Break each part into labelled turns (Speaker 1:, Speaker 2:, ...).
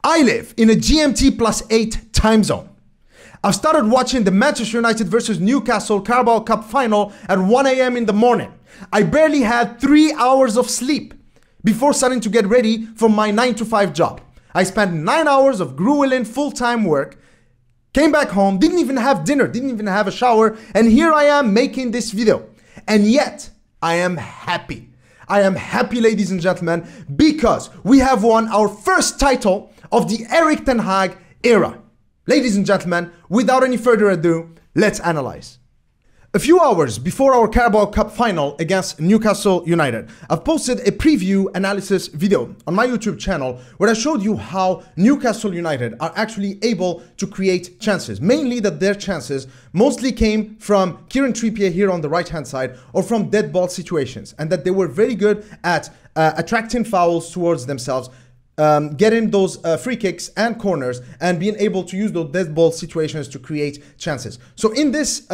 Speaker 1: I live in a GMT +8 time zone. I've started watching the Manchester United versus Newcastle Carabao Cup final at 1 a.m. in the morning. I barely had 3 hours of sleep before starting to get ready for my 9 to 5 job. I spent 9 hours of grueling full-time work, came back home, didn't even have dinner, didn't even have a shower, and here I am making this video. And yet, I am happy. I am happy, ladies and gentlemen, because we have won our first title of the Erik Ten Hag era. Ladies and gentlemen, without any further ado, let's analyze. A few hours before our Carabao Cup final against Newcastle United, I've posted a preview analysis video on my YouTube channel where I showed you how Newcastle United are actually able to create chances. Mainly that their chances mostly came from Kieran Trippier here on the right hand side or from dead ball situations, and that they were very good at attracting fouls towards themselves, getting those free kicks and corners, and being able to use those dead ball situations to create chances. So in this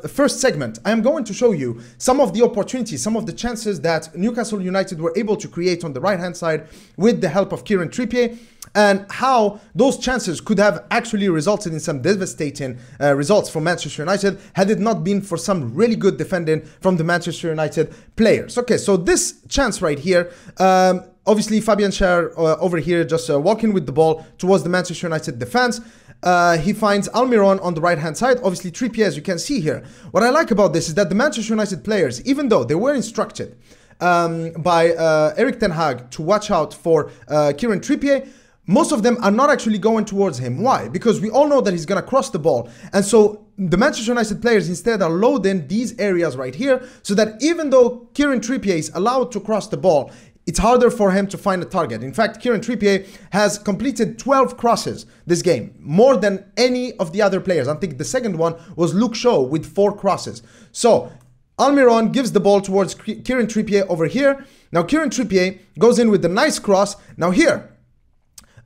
Speaker 1: first segment, I am going to show you some of the opportunities, some of the chances that Newcastle United were able to create on the right hand side with the help of Kieran Trippier, and how those chances could have actually resulted in some devastating results for Manchester United had it not been for some really good defending from the Manchester United players. Okay, so this chance right here, obviously Fabian Schär over here just walking with the ball towards the Manchester United defense. He finds Almiron on the right hand side, obviously Trippier, as you can see here. What I like about this is that the Manchester United players, even though they were instructed by Erik Ten Hag to watch out for Kieran Trippier, most of them are not actually going towards him. Why? Because we all know that he's going to cross the ball. And so the Manchester United players instead are loading these areas right here, so that even though Kieran Trippier is allowed to cross the ball, it's harder for him to find a target. In fact, Kieran Trippier has completed 12 crosses this game, more than any of the other players. I think the second one was Luke Shaw with 4 crosses. So Almiron gives the ball towards Kieran Trippier over here. Now Kieran Trippier goes in with a nice cross. Now here,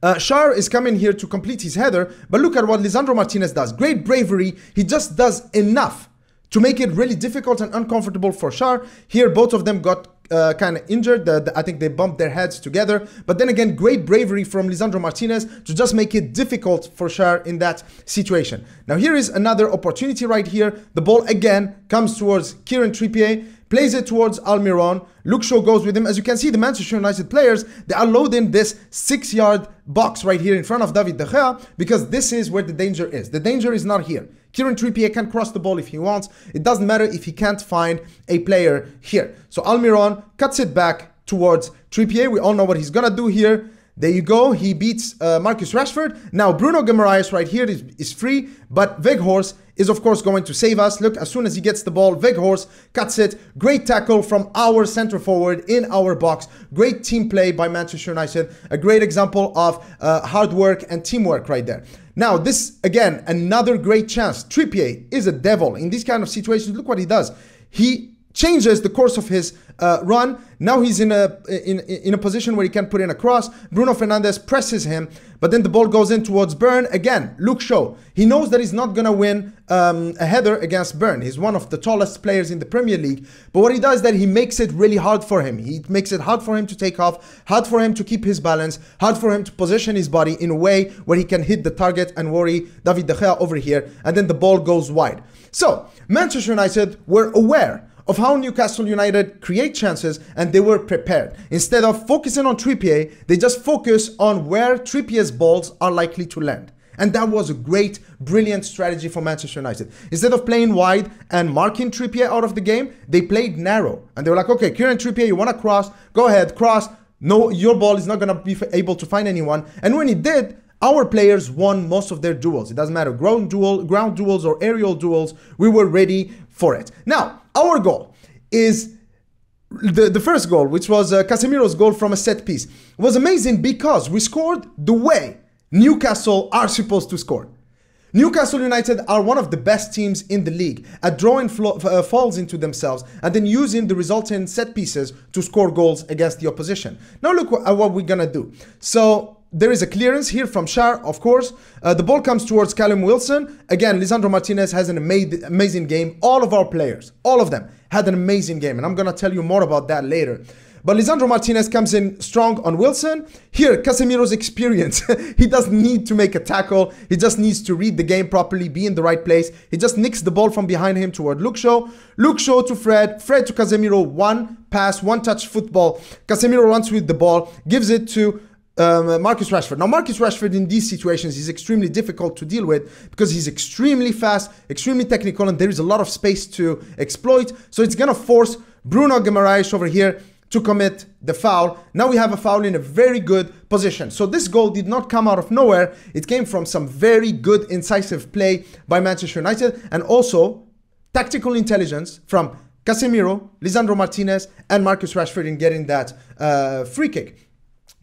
Speaker 1: Schär is coming here to complete his header, but look at what Lisandro Martinez does. Great bravery. He just does enough to make it really difficult and uncomfortable for Schär. Here, both of them got kind of injured. I think they bumped their heads together. But then again, great bravery from Lisandro Martinez to just make it difficult for Schär in that situation. Now here is another opportunity right here. The ball again comes towards Kieran Trippier, plays it towards Almiron. Luke Shaw goes with him. As you can see, the Manchester United players, they are loading this 6-yard box right here in front of David De Gea, because this is where the danger is. The danger is not here. Kieran Trippier can cross the ball if he wants. It doesn't matter if he can't find a player here. So Almiron cuts it back towards Trippier. We all know what he's gonna do here. There you go. He beats Marcus Rashford. Now Bruno Guimaraes right here is free, but Weghorst is of course going to save us. Look, as soon as he gets the ball, Weghorst cuts it. Great tackle from our center forward in our box. Great team play by Manchester United. A great example of hard work and teamwork right there. Now this, again, another great chance. Trippier is a devil in these kind of situations. Look what he does. He changes the course of his run. Now he's in a position where he can put in a cross. Bruno Fernandes presses him, but then the ball goes in towards Burn. Again, Luke Shaw. He knows that he's not going to win a header against Burn. He's one of the tallest players in the Premier League. But what he does is that he makes it really hard for him. He makes it hard for him to take off, hard for him to keep his balance, hard for him to position his body in a way where he can hit the target and worry David De Gea over here. And then the ball goes wide. So Manchester United were aware of how Newcastle United create chances, and they were prepared. Instead of focusing on Trippier, they just focus on where Trippier's balls are likely to land. And that was a great, brilliant strategy for Manchester United. Instead of playing wide and marking Trippier out of the game, they played narrow. And they were like, okay, Kieran Trippier, you want to cross? Go ahead, cross. No, your ball is not going to be able to find anyone. And when it did, our players won most of their duels. It doesn't matter, ground duels or aerial duels, we were ready for it. Now, our goal is the first goal, which was Casemiro's goal from a set piece. It was amazing because we scored the way Newcastle are supposed to score. Newcastle United are one of the best teams in the league at drawing falls into themselves and then using the resulting set pieces to score goals against the opposition. Now look at what we're gonna do. So there is a clearance here from Schär, of course. The ball comes towards Callum Wilson. Again, Lisandro Martinez has an amazing game. All of our players, all of them, had an amazing game. And I'm going to tell you more about that later. But Lisandro Martinez comes in strong on Wilson. Here, Casemiro's experience. He doesn't need to make a tackle. He just needs to read the game properly, be in the right place. He just nicks the ball from behind him toward Luke Shaw. Luke Shaw to Fred. Fred to Casemiro. One pass, one touch football. Casemiro runs with the ball, gives it to Marcus Rashford. Now, Marcus Rashford in these situations is extremely difficult to deal with because he's extremely fast, extremely technical, and there is a lot of space to exploit. So it's going to force Bruno Guimaraes over here to commit the foul. Now we have a foul in a very good position. So this goal did not come out of nowhere. It came from some very good incisive play by Manchester United and also tactical intelligence from Casemiro, Lisandro Martinez and Marcus Rashford in getting that free kick.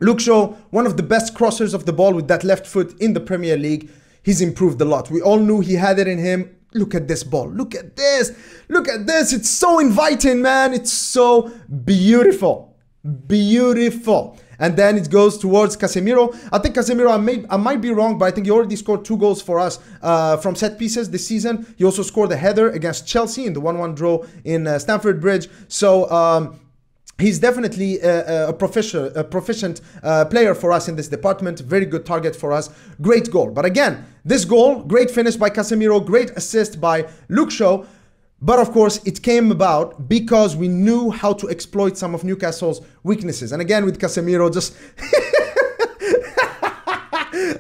Speaker 1: Luke Shaw, one of the best crossers of the ball with that left foot in the Premier League. He's improved a lot. We all knew he had it in him. Look at this ball. Look at this. Look at this. It's so inviting, man. It's so beautiful. Beautiful. And then it goes towards Casemiro. I think Casemiro, I might be wrong, but I think he already scored 2 goals for us from set pieces this season. He also scored a header against Chelsea in the 1-1 draw in Stamford Bridge. So he's definitely a proficient player for us in this department. Very good target for us. Great goal. But again, this goal, great finish by Casemiro, great assist by Luke Shaw. But of course, it came about because we knew how to exploit some of Newcastle's weaknesses. And again, with Casemiro, just...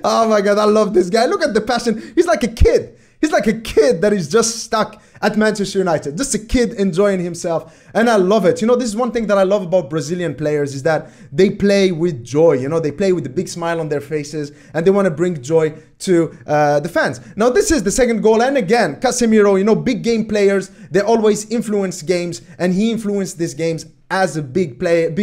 Speaker 1: Oh my God, I love this guy. Look at the passion. He's like a kid. He's like a kid that is just stuck at Manchester United. Just a kid enjoying himself. And I love it. You know, this is one thing that I love about Brazilian players is that they play with joy. You know, they play with a big smile on their faces and they want to bring joy to the fans. Now, this is the second goal. And again, Casemiro, you know, big game players, they always influence games. And he influenced these games as a big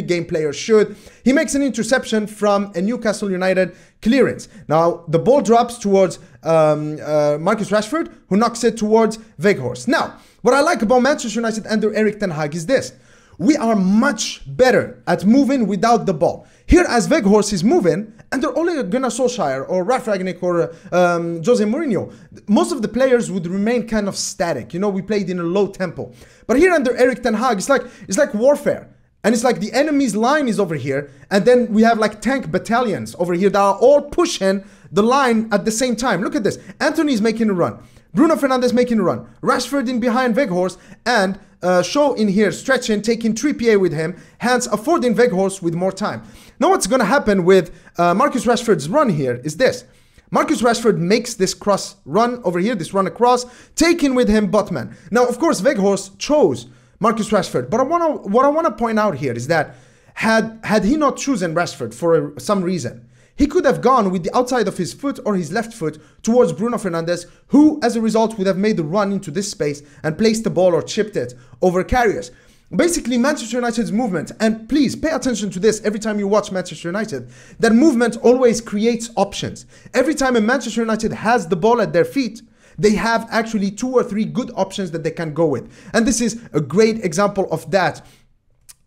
Speaker 1: game player should. He makes an interception from a Newcastle United clearance. Now, the ball drops towards Marcus Rashford, who knocks it towards Weghorst. Now, what I like about Manchester United under Erik Ten Hag is this. We are much better at moving without the ball. Here, as Weghorst is moving, under Ole Gunnar Solskjaer or Ralf Rangnick or Jose Mourinho, most of the players would remain kind of static. You know, we played in a low tempo. But here under Erik Ten Hag, it's like warfare. And it's like the enemy's line is over here. And then we have like tank battalions over here that are all pushing the line at the same time. Look at this. Antony is making a run. Bruno Fernandes making a run. Rashford in behind Weghorst. And Shaw in here stretching, taking Trippier with him. Hence affording Weghorst with more time. Now what's going to happen with Marcus Rashford's run here is this. Marcus Rashford makes this cross run over here, this run across, taking with him Botman. Now, of course, Weghorst chose Marcus Rashford. But what I want to point out here is that had he not chosen Rashford for some reason, he could have gone with the outside of his foot or his left foot towards Bruno Fernandes, who as a result would have made the run into this space and placed the ball or chipped it over Karius. Basically, Manchester United's movement, and please pay attention to this every time you watch Manchester United, that movement always creates options. Every time a Manchester United has the ball at their feet, they have actually 2 or 3 good options that they can go with. And this is a great example of that.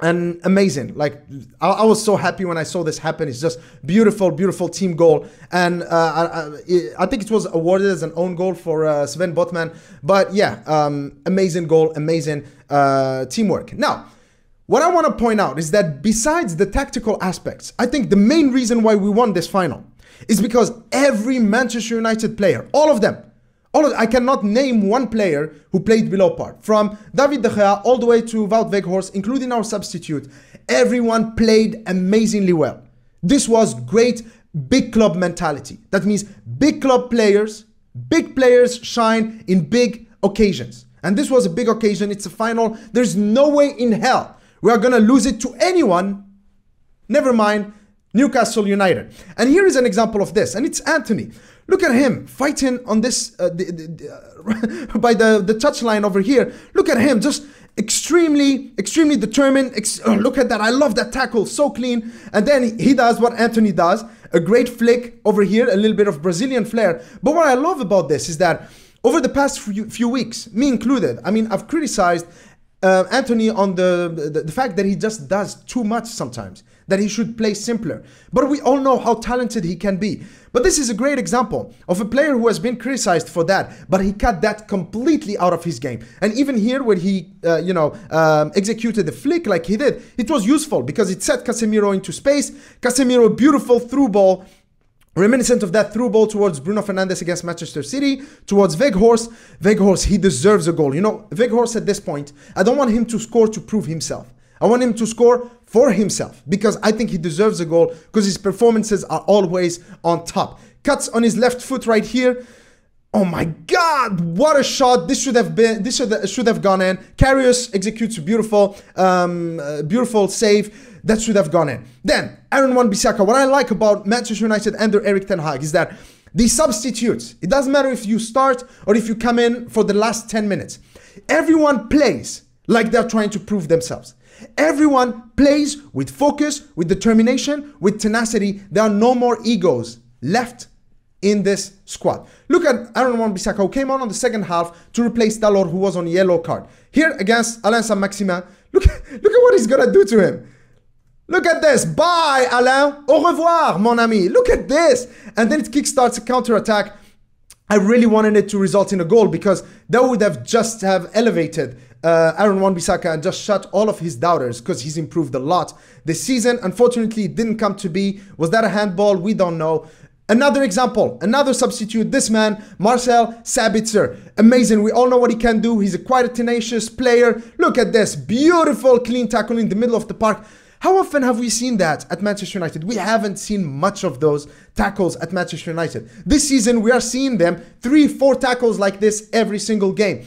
Speaker 1: And amazing. Like, I was so happy when I saw this happen. It's just beautiful, beautiful team goal. And I think it was awarded as an own goal for Sven Botman. But yeah, amazing goal, amazing teamwork. Now, what I want to point out is that besides the tactical aspects, I think the main reason why we won this final is because every Manchester United player, all of them, I cannot name one player who played below par. From David De Gea all the way to Wout Weghorst, including our substitute. Everyone played amazingly well. This was great big club mentality. That means big club players, big players shine in big occasions. And this was a big occasion. It's a final. There's no way in hell we are going to lose it to anyone. Never mind Newcastle United. And here is an example of this. And it's Antony. Look at him fighting on this by the touchline over here. Look at him, just extremely determined. Look at that. I love that tackle. So clean. And then he does what Antony does. A great flick over here. A little bit of Brazilian flair. But what I love about this is that over the past few weeks, me included, I mean, I've criticized Anthony on the fact that he just does too much sometimes, that he should play simpler. But we all know how talented he can be. But this is a great example of a player who has been criticized for that, but he cut that completely out of his game. And even here, when he, executed the flick like he did, it was useful because it set Casemiro into space. Casemiro, beautiful through ball, reminiscent of that through ball towards Bruno Fernandes against Manchester City, towards Weghorst. Weghorst, he deserves a goal. You know, Weghorst at this point, I don't want him to score to prove himself. I want him to score for himself because I think he deserves a goal because his performances are always on top. Cuts on his left foot right here. Oh my God, what a shot. This should have gone in. Karius executes a beautiful save. That should have gone in. Then, Aaron Wan-Bissaka. What I like about Manchester United under Erik Ten Hag is that the substitutes, it doesn't matter if you start or if you come in for the last 10 minutes. Everyone plays like they're trying to prove themselves. Everyone plays with focus, with determination, with tenacity. There are no more egos left in this squad. Look at Aaron Wan-Bissaka, who came on the second half to replace Dalot, who was on yellow card. Here against Alain Saint-Maximin, look at what he's gonna do to him. Look at this. Bye, Alain. Au revoir, mon ami. Look at this. And then it kickstarts a counter-attack. I really wanted it to result in a goal because that would have just have elevated Aaron Wan-Bissaka and just shut all of his doubters because he's improved a lot this season. Unfortunately, it didn't come to be. Was that a handball? We don't know. Another example, another substitute, this man, Marcel Sabitzer. Amazing. We all know what he can do. He's quite a tenacious player. Look at this. Beautiful clean tackle in the middle of the park. How often have we seen that at Manchester United? We haven't seen much of those tackles at Manchester United. This season, we are seeing them 3-4 tackles like this every single game.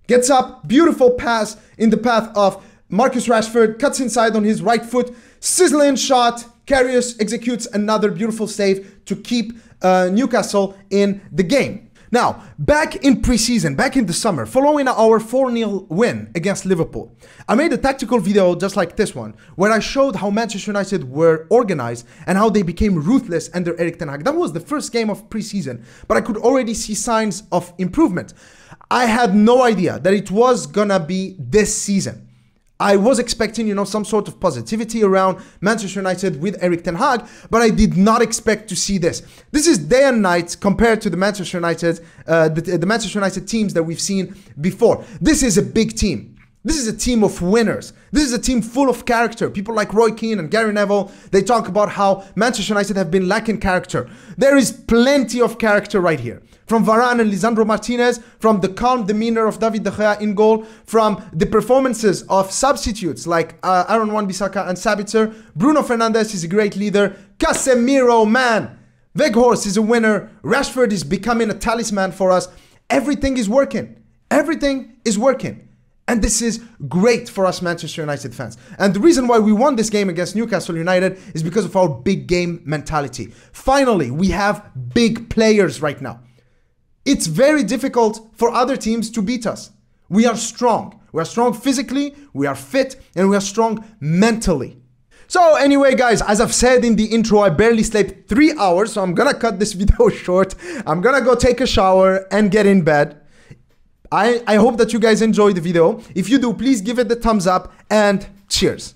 Speaker 1: Gets up, beautiful pass in the path of Marcus Rashford, cuts inside on his right foot, sizzling shot. Karius executes another beautiful save to keep Newcastle in the game. Now, back in pre-season, back in the summer, following our 4-0 win against Liverpool, I made a tactical video just like this one, where I showed how Manchester United were organized and how they became ruthless under Erik Ten Hag. That was the first game of pre-season, but I could already see signs of improvement. I had no idea that it was gonna be this season. I was expecting, some sort of positivity around Manchester United with Erik Ten Hag, but I did not expect to see this. This is day and night compared to the Manchester United, the Manchester United teams that we've seen before. This is a big team. This is a team of winners. This is a team full of character. People like Roy Keane and Gary Neville, they talk about how Manchester United have been lacking character. There is plenty of character right here. From Varane and Lisandro Martinez, from the calm demeanor of David De Gea in goal, from the performances of substitutes like Aaron Wan-Bissaka and Sabitzer. Bruno Fernandes is a great leader. Casemiro, man. Weghorst is a winner. Rashford is becoming a talisman for us. Everything is working. Everything is working. And this is great for us Manchester United fans. And the reason why we won this game against Newcastle United is because of our big game mentality. Finally, we have big players right now. It's very difficult for other teams to beat us. We are strong. We are strong physically, we are fit, and we are strong mentally. So anyway, guys, as I've said in the intro, I barely slept 3 hours, so I'm gonna cut this video short. I'm gonna go take a shower and get in bed. I hope that you guys enjoyed the video. If you do, please give it the thumbs up and cheers.